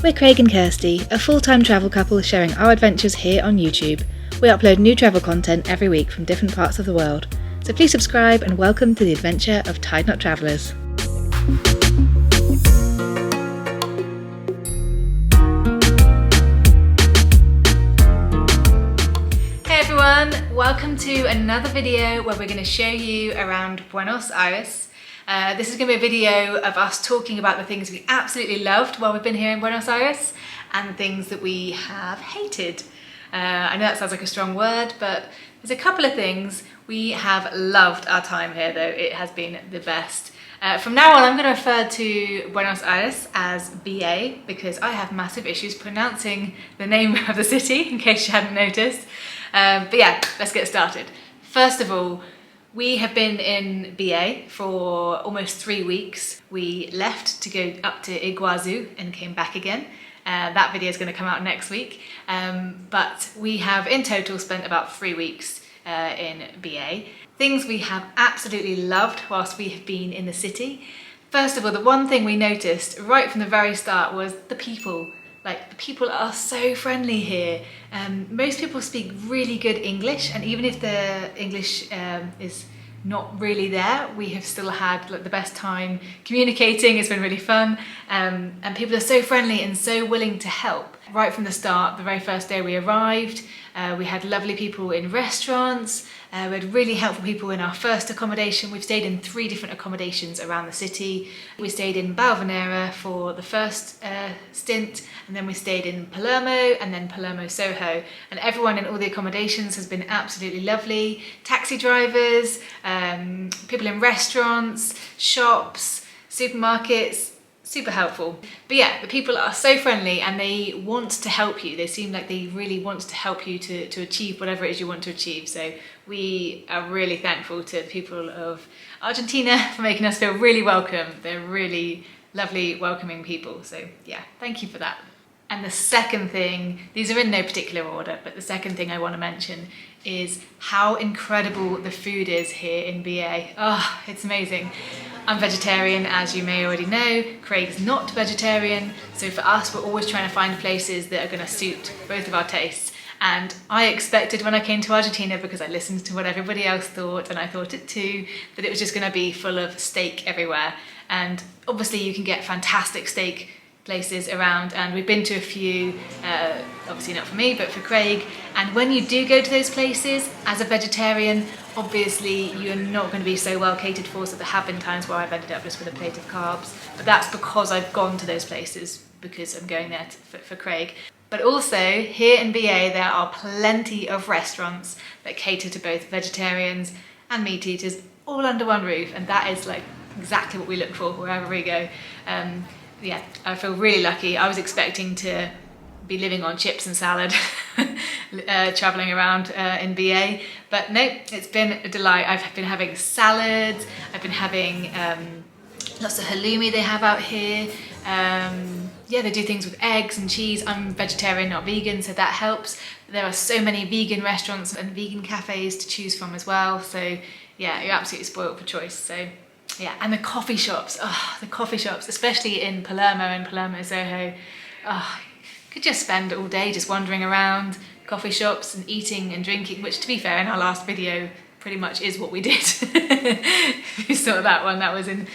We're Craig and Kirsty, a full-time travel couple sharing our adventures here on YouTube. We upload new travel content every week from different parts of the world, so please subscribe and welcome to the adventure of Tied Knot Travellers. Hey everyone, welcome to another video where we're going to show you around Buenos Aires. This is going to be a video of us talking about the things we absolutely loved while we've been here in Buenos Aires and the things that we have hated. I know that sounds like a strong word, but there's a couple of things. We have loved our time here though, it has been the best. From now on I'm going to refer to Buenos Aires as BA because I have massive issues pronouncing the name of the city in case you hadn't noticed. But yeah, let's get started. First of all, we have been in BA for almost 3 weeks. We left to go up to Iguazu and came back again. That video is going to come out next week. But we have in total spent about 3 weeks in BA. Things we have absolutely loved whilst we have been in the city. First of all, the one thing we noticed right from the very start was the people. Like, the people are so friendly here. Most people speak really good English, and even if the English is not really there, we have still had like the best time communicating. It's been really fun, and people are so friendly and so willing to help. Right from the start, the very first day we arrived, we had lovely people in restaurants, we had really helpful people in our first accommodation. We've stayed in 3 different accommodations around the city. We stayed in Balvanera for the first stint, and then we stayed in Palermo and then Palermo Soho. And everyone in all the accommodations has been absolutely lovely. Taxi drivers, people in restaurants, shops, supermarkets, super helpful. But yeah, the people are so friendly and they want to help you. They seem like they really want to help you to achieve whatever it is you want to achieve. So we are really thankful to the people of Argentina for making us feel really welcome. They're really lovely, welcoming people. So yeah, thank you for that. And the second thing, these are in no particular order, but the second thing I want to mention is how incredible the food is here in BA. Oh, it's amazing. I'm vegetarian, as you may already know. Craig's not vegetarian, so for us we're always trying to find places that are going to suit both of our tastes. And I expected when I came to Argentina, because I listened to what everybody else thought, and I thought it too, that it was just going to be full of steak everywhere. And obviously you can get fantastic steak places around, and we've been to a few, obviously not for me but for Craig, and when you do go to those places as a vegetarian, obviously you're not going to be so well catered for. So there have been times where I've ended up just with a plate of carbs, but that's because I've gone to those places because I'm going there for Craig. But also here in BA there are plenty of restaurants that cater to both vegetarians and meat eaters all under one roof, and that is like exactly what we look for wherever we go. Yeah, I feel really lucky. I was expecting to be living on chips and salad traveling around in BA, but no, it's been a delight. I've been having salads, I've been having lots of halloumi they have out here. Yeah, they do things with eggs and cheese. I'm vegetarian, not vegan, so that helps. There are so many vegan restaurants and vegan cafes to choose from as well, so yeah, you're absolutely spoiled for choice. So yeah, and the coffee shops, especially in Palermo and Palermo Soho, could just spend all day just wandering around coffee shops and eating and drinking, which to be fair, in our last video, pretty much is what we did. If you saw that one, that was in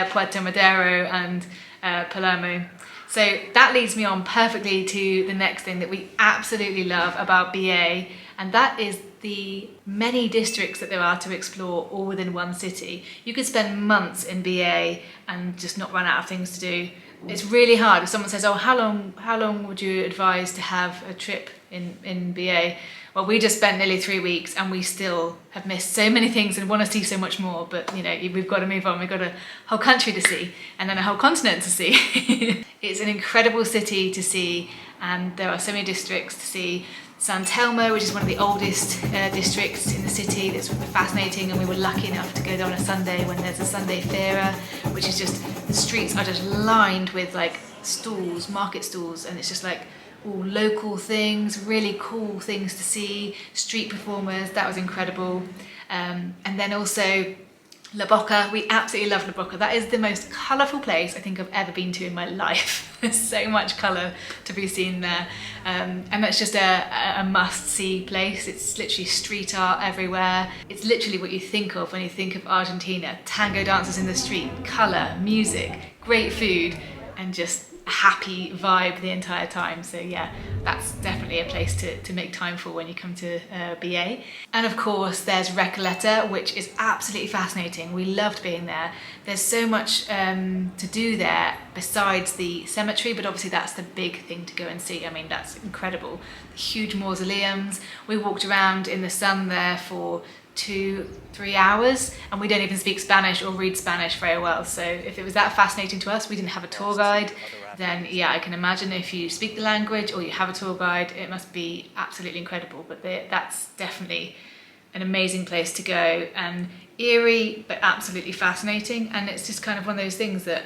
Puerto Madero and Palermo. So that leads me on perfectly to the next thing that we absolutely love about BA, and that is the many districts that there are to explore all within one city. You could spend months in BA and just not run out of things to do. It's really hard if someone says, oh, how long would you advise to have a trip in BA? Well, we just spent nearly 3 weeks and we still have missed so many things and want to see so much more, but you know, we've got to move on. We've got a whole country to see and then a whole continent to see. It's an incredible city to see, and there are so many districts to see. San Telmo, which is one of the oldest districts in the city, that's fascinating, and we were lucky enough to go there on a Sunday when there's a Sunday Feira, which is just, the streets are just lined with like stalls, market stalls, and it's just like all local things, really cool things to see, street performers. That was incredible. And then also La Boca, we absolutely love La Boca. That is the most colourful place I think I've ever been to in my life. There's so much colour to be seen there. And that's just a must-see place. It's literally street art everywhere. It's literally what you think of when you think of Argentina. Tango dancers in the street, colour, music, great food, and just a happy vibe the entire time. So yeah, that's definitely a place to make time for when you come to BA. And of course there's Recoleta, which is absolutely fascinating. We loved being there. There's so much to do there besides the cemetery, but obviously that's the big thing to go and see. I mean, that's incredible. The huge mausoleums. We walked around in the sun there for 2-3 hours, and we don't even speak Spanish or read Spanish very well, so if it was that fascinating to us, we didn't have a tour guide, then yeah, I can imagine if you speak the language or you have a tour guide, it must be absolutely incredible. But that's definitely an amazing place to go, and eerie but absolutely fascinating. And it's just kind of one of those things that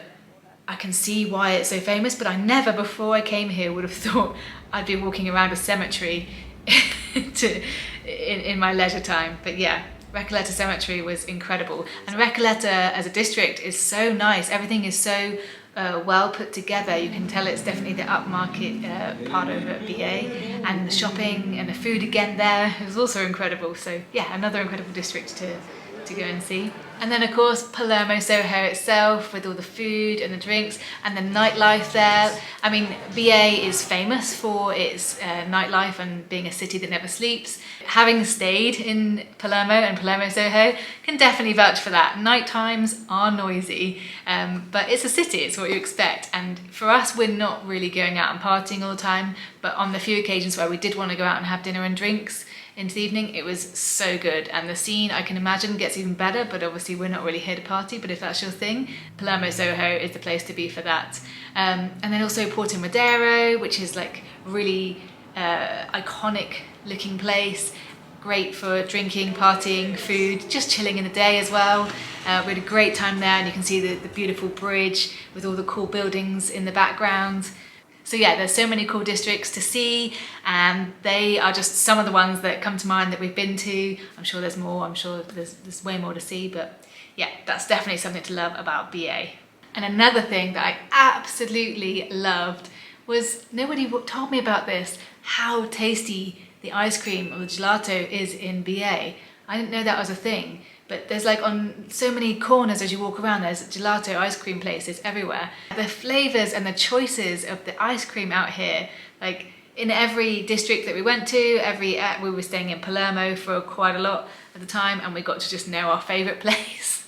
I can see why it's so famous, but I never before I came here would have thought I'd be walking around a cemetery in my leisure time. But yeah, Recoleta Cemetery was incredible, and Recoleta as a district is so nice. Everything is so well put together. You can tell it's definitely the upmarket part of BA, and the shopping and the food again there is also incredible. So yeah, another incredible district to go and see. And then of course Palermo, Soho itself, with all the food and the drinks and the nightlife there. I mean, BA is famous for its nightlife and being a city that never sleeps. Having stayed in Palermo and Palermo Soho, can definitely vouch for that. Night times are noisy, but it's a city, it's what you expect. And for us, we're not really going out and partying all the time, but on the few occasions where we did want to go out and have dinner and drinks into the evening, it was so good. And the scene, I can imagine, gets even better, but obviously we're not really here to party, but if that's your thing, Palermo Soho is the place to be for that. And then also Porto Madero, which is like really iconic looking place, great for drinking, partying, food, just chilling in the day as well. We had a great time there, and you can see the beautiful bridge with all the cool buildings in the background. So yeah, there's so many cool districts to see, and they are just some of the ones that come to mind that we've been to. I'm sure there's more, I'm sure there's way more to see, but yeah, that's definitely something to love about BA. And another thing that I absolutely loved was, nobody told me about this, how tasty the ice cream or the gelato is in BA. I didn't know that was a thing. But there's like on so many corners as you walk around, there's gelato ice cream places everywhere. The flavours and the choices of the ice cream out here, like in every district that we went to, we were staying in Palermo for quite a lot at the time, and we got to just know our favourite place.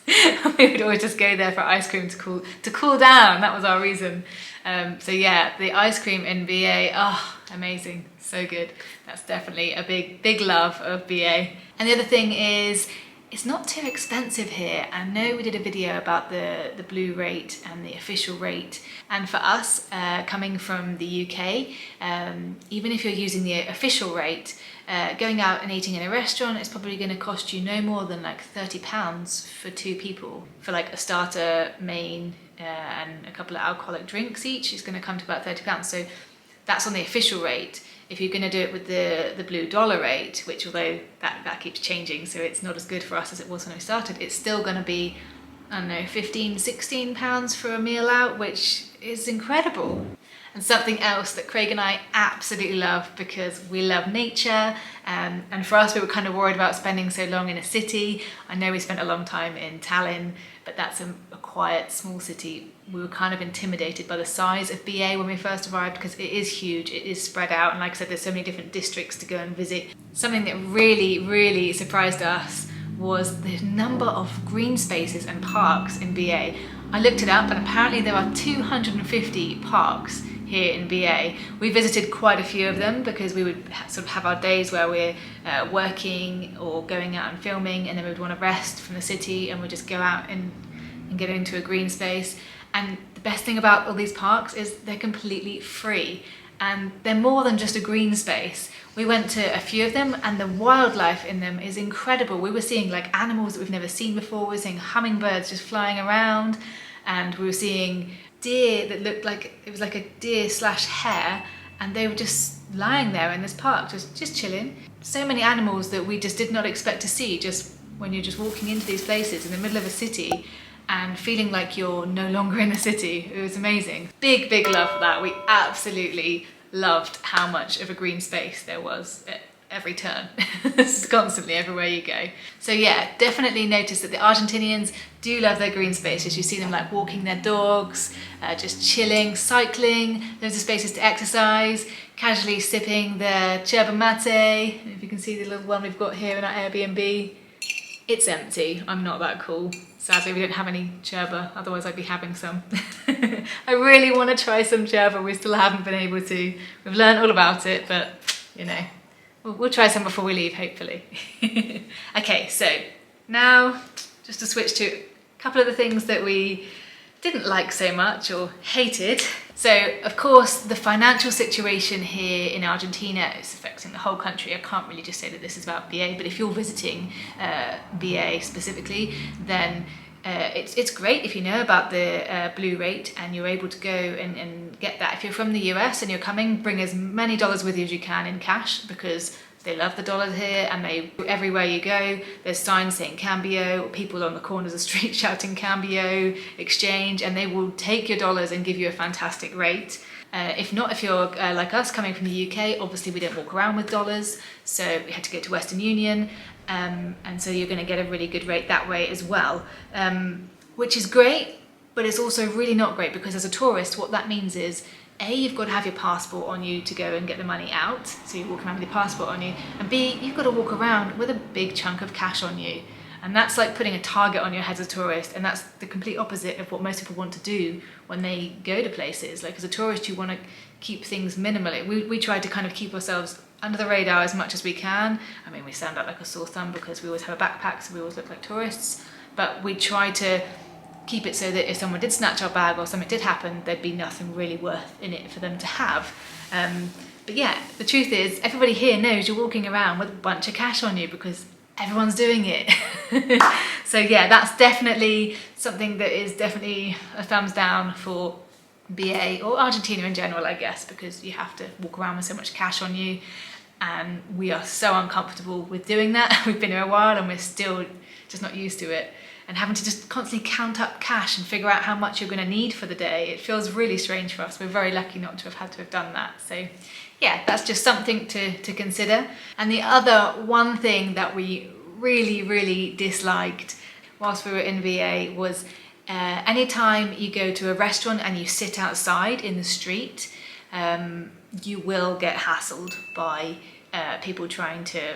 We would always just go there for ice cream to cool down. That was our reason. So yeah, the ice cream in BA, oh, amazing, so good. That's definitely a big love of BA. And the other thing is, it's not too expensive here. I know we did a video about the blue rate and the official rate, and for us coming from the UK, even if you're using the official rate, going out and eating in a restaurant is probably going to cost you no more than like £30 for 2 people. For like a starter, main and a couple of alcoholic drinks each, it's going to come to about £30. So that's on the official rate. If you're going to do it with the blue dollar rate, which although that keeps changing, so it's not as good for us as it was when we started, it's still going to be, I don't know, £15-16 for a meal out, which is incredible. And something else that Craig and I absolutely love, because we love nature, and for us we were kind of worried about spending so long in a city. I know we spent a long time in Tallinn, but that's a quiet small city. We were kind of intimidated by the size of BA when we first arrived, because it is huge, it is spread out, and like I said, there's so many different districts to go and visit. Something that really surprised us was the number of green spaces and parks in BA. I looked it up, and apparently there are 250 parks here in BA. We visited quite a few of them because we would sort of have our days where we're working or going out and filming, and then we would want to rest from the city, and we'd just go out and get into a green space. And the best thing about all these parks is they're completely free, and they're more than just a green space. We went to a few of them, and the wildlife in them is incredible. We were seeing like animals that we've never seen before. We were seeing hummingbirds just flying around, and we were seeing deer that looked like, it was like a deer/hare, and they were just lying there in this park, just chilling. So many animals that we just did not expect to see, just when you're just walking into these places in the middle of a city and feeling like you're no longer in the city. It was amazing. Big, big love for that. We absolutely loved how much of a green space there was at every turn. It's constantly everywhere you go. So yeah, definitely notice that the Argentinians do love their green spaces. You see them like walking their dogs, just chilling, cycling. There's the spaces to exercise, casually sipping their yerba mate. If you can see the little one we've got here in our Airbnb. It's empty. I'm not that cool. Sadly, we don't have any yerba, otherwise I'd be having some. I really want to try some yerba. We still haven't been able to. We've learned all about it, but you know, we'll try some before we leave, hopefully. Okay, so now just to switch to a couple of the things that we didn't like so much or hated. So, of course, the financial situation here in Argentina is affecting the whole country. I can't really just say that this is about BA, but if you're visiting BA specifically, then it's great if you know about the blue rate and you're able to go and get that. If you're from the US and you're coming, bring as many dollars with you as you can in cash, because they love the dollars here, and everywhere you go, there's signs saying cambio, or people on the corners of the street shouting cambio, exchange, and they will take your dollars and give you a fantastic rate. If not, if you're like us coming from the UK, obviously we don't walk around with dollars, so we had to go to Western Union, and so you're going to get a really good rate that way as well, which is great, but it's also really not great, because as a tourist, what that means is, A, you've got to have your passport on you to go and get the money out, so you walk around with your passport on you, and B, you've got to walk around with a big chunk of cash on you, and that's like putting a target on your head as a tourist, and that's the complete opposite of what most people want to do when they go to places. Like as a tourist, you want to keep things minimal. We try to kind of keep ourselves under the radar as much as we can. I mean, we sound out like a sore thumb because we always have a backpack, so we always look like tourists, but we try to keep it so that if someone did snatch our bag or something did happen, there'd be nothing really worth in it for them to have. But yeah, the truth is, everybody here knows you're walking around with a bunch of cash on you because everyone's doing it. So yeah, that's definitely something that is definitely a thumbs down for BA or Argentina in general, I guess, because you have to walk around with so much cash on you, and we are so uncomfortable with doing that. We've been here a while and we're still just not used to it. And having to just constantly count up cash and figure out how much you're going to need for the day, it feels really strange for us. We're very lucky not to have had to have done that. So yeah, that's just something to consider. And the other one thing that we really, really disliked whilst we were in VA was anytime you go to a restaurant and you sit outside in the street, you will get hassled by people trying to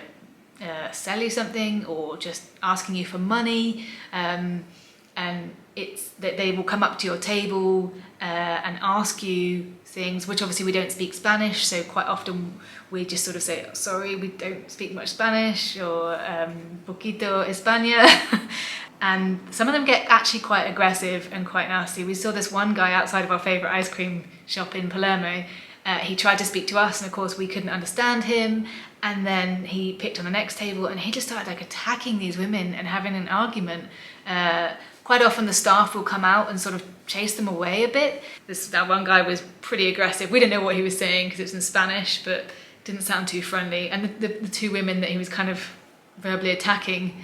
sell you something or just asking you for money, and it's that they will come up to your table and ask you things, which obviously we don't speak Spanish, so quite often we just sort of say, sorry, we don't speak much Spanish, or poquito España. And some of them get actually quite aggressive and quite nasty. We saw this one guy outside of our favourite ice cream shop in Palermo. He tried to speak to us, and of course we couldn't understand him, and then he picked on the next table and he just started like attacking these women and having an argument. Quite often the staff will come out and sort of chase them away a bit. That one guy was pretty aggressive. We didn't know what he was saying because it was in Spanish, but didn't sound too friendly. And the two women that he was kind of verbally attacking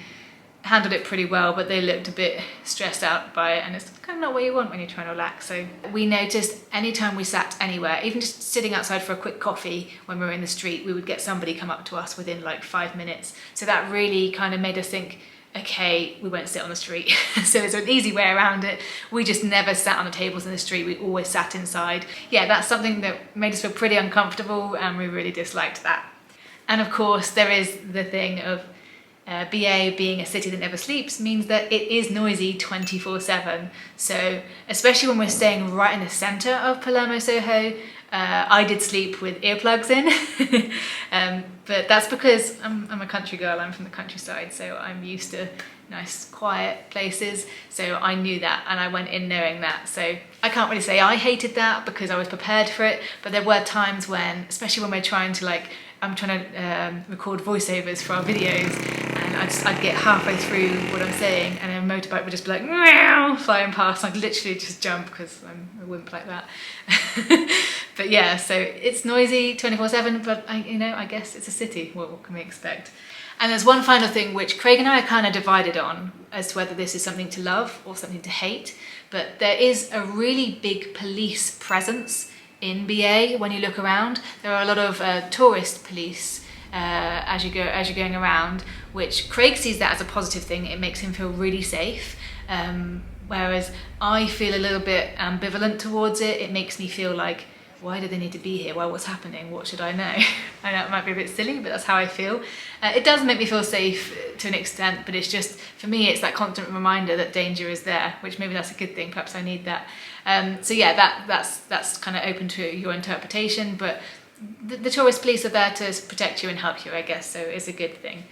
handled it pretty well, but they looked a bit stressed out by it, and it's kind of not what you want when you're trying to relax. So we noticed anytime we sat anywhere, even just sitting outside for a quick coffee when we were in the street, we would get somebody come up to us within like 5 minutes. So that really kind of made us think, okay, we won't sit on the street. So there's an easy way around it. We just never sat on the tables in the street, we always sat inside. Yeah, that's something that made us feel pretty uncomfortable, and we really disliked that. And of course there is the thing of BA being a city that never sleeps means that it is noisy 24/7. So especially when we're staying right in the center of Palermo, Soho, I did sleep with earplugs in. But that's because I'm a country girl, I'm from the countryside, so I'm used to nice quiet places. So I knew that, and I went in knowing that. So I can't really say I hated that because I was prepared for it, but there were times when, especially when we're trying to I'm trying to record voiceovers for our videos, and I'd get halfway through what I'm saying and a motorbike would just be like meow, flying past. I'd literally just jump because I'm a wimp like that. But yeah, so it's noisy 24/7, but I guess it's a city. What can we expect? And there's one final thing which Craig and I are kind of divided on as to whether this is something to love or something to hate. But there is a really big police presence in BA when you look around. There are a lot of tourist police as you're going around, which Craig sees that as a positive thing. It makes him feel really safe. Whereas I feel a little bit ambivalent towards it. It makes me feel like, why do they need to be here? Well, what's happening? What should I know? I know it might be a bit silly, but that's how I feel. It does make me feel safe to an extent, but it's just, for me, it's that constant reminder that danger is there, which maybe that's a good thing. Perhaps I need that. So yeah, that's kind of open to your interpretation, but the tourist police are there to protect you and help you, I guess, so it's a good thing.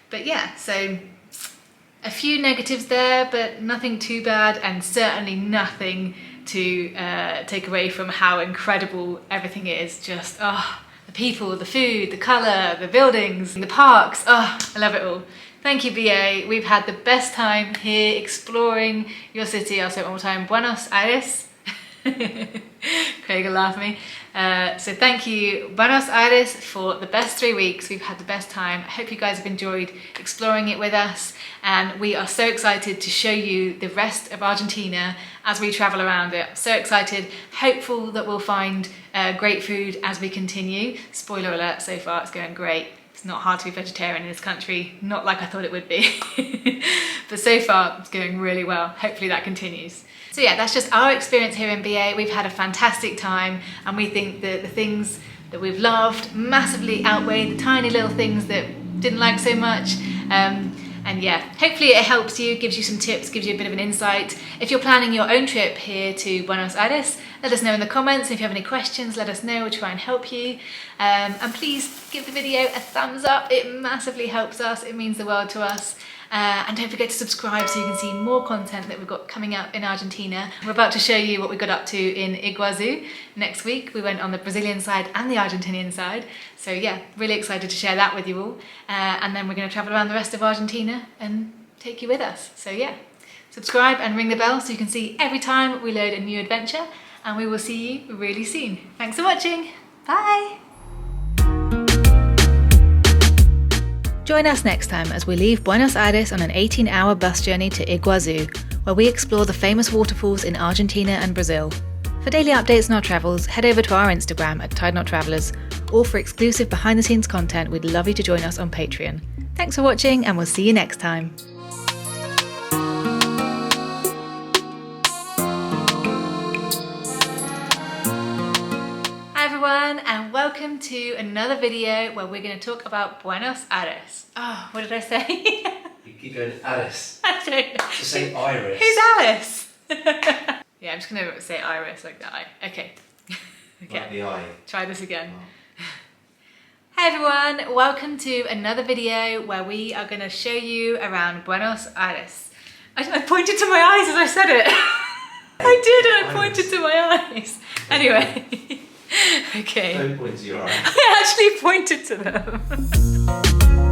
But yeah, so a few negatives there, but nothing too bad, and certainly nothing to take away from how incredible everything is. Just, the people, the food, the colour, the buildings, the parks, I love it all. Thank you, BA. We've had the best time here exploring your city. I'll say it one more time, Buenos Aires. Craig will laugh at me. So thank you, Buenos Aires, for the best 3 weeks. We've had the best time. I hope you guys have enjoyed exploring it with us, and we are so excited to show you the rest of Argentina as we travel around it. So excited, hopeful that we'll find great food as we continue. Spoiler alert, so far it's going great. It's not hard to be vegetarian in this country, not like I thought it would be. But so far it's going really well. Hopefully that continues. So yeah, that's just our experience here in BA. We've had a fantastic time, and we think that the things that we've loved massively outweigh the tiny little things that didn't like so much. And yeah, hopefully it helps you, gives you some tips, gives you a bit of an insight. If you're planning your own trip here to Buenos Aires, let us know in the comments. If you have any questions, let us know, we'll try and help you. And please give the video a thumbs up. It massively helps us, it means the world to us. And don't forget to subscribe so you can see more content that we've got coming up in Argentina. We're about to show you what we got up to in Iguazu next week. We went on the Brazilian side and the Argentinian side. So yeah, really excited to share that with you all. And then we're going to travel around the rest of Argentina and take you with us. So yeah, subscribe and ring the bell so you can see every time we load a new adventure. And we will see you really soon. Thanks for watching. Bye. Join us next time as we leave Buenos Aires on an 18-hour bus journey to Iguazu, where we explore the famous waterfalls in Argentina and Brazil. For daily updates on our travels, head over to our Instagram at Tide Not Travellers, or for exclusive behind-the-scenes content, we'd love you to join us on Patreon. Thanks for watching, and we'll see you next time. And welcome to another video where we're going to talk about Buenos Aires. Oh, what did I say? You keep going Alice. I don't know. Just say Iris. Who's Alice? Yeah, I'm just going to say Iris like the I. Okay. Okay. Like the eye. Try this again. Oh. Hey everyone, welcome to another video where we are going to show you around Buenos Aires. I pointed to my eyes as I said it. I did, I pointed to my eyes. Anyway. Okay. Don't point to your eyes. I actually pointed to them.